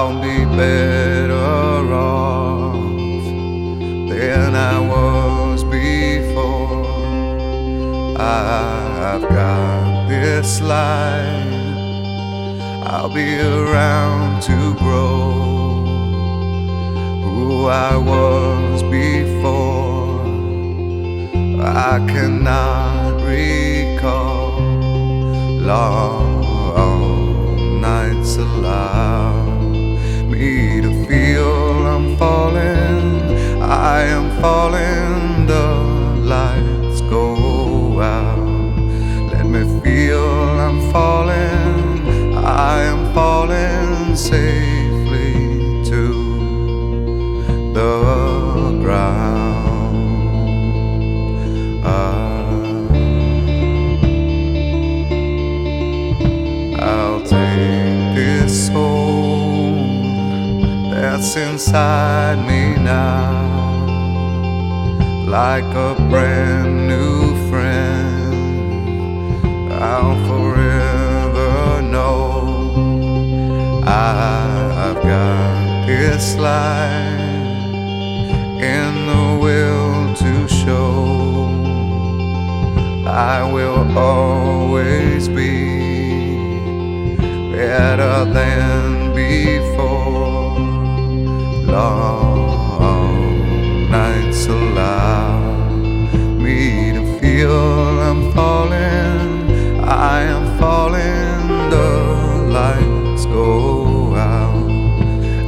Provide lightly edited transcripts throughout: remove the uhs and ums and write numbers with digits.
I'll be better off than I was before. I've got this life, I'll be around to grow who I was before. I cannot recall long nights allow me to feel I'm falling, I am falling, the lights go out. Let me feel I'm falling, I am falling safely to the ground. I'll take this soul that's inside me now, like a brand new friend. I'll forever know I've got this life in the will to show. I will always be better than before. Long nights allow me to feel I'm falling, I am falling, the lights go out.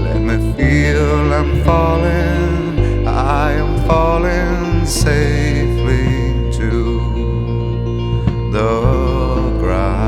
Let me feel I'm falling, I am falling safely to the ground.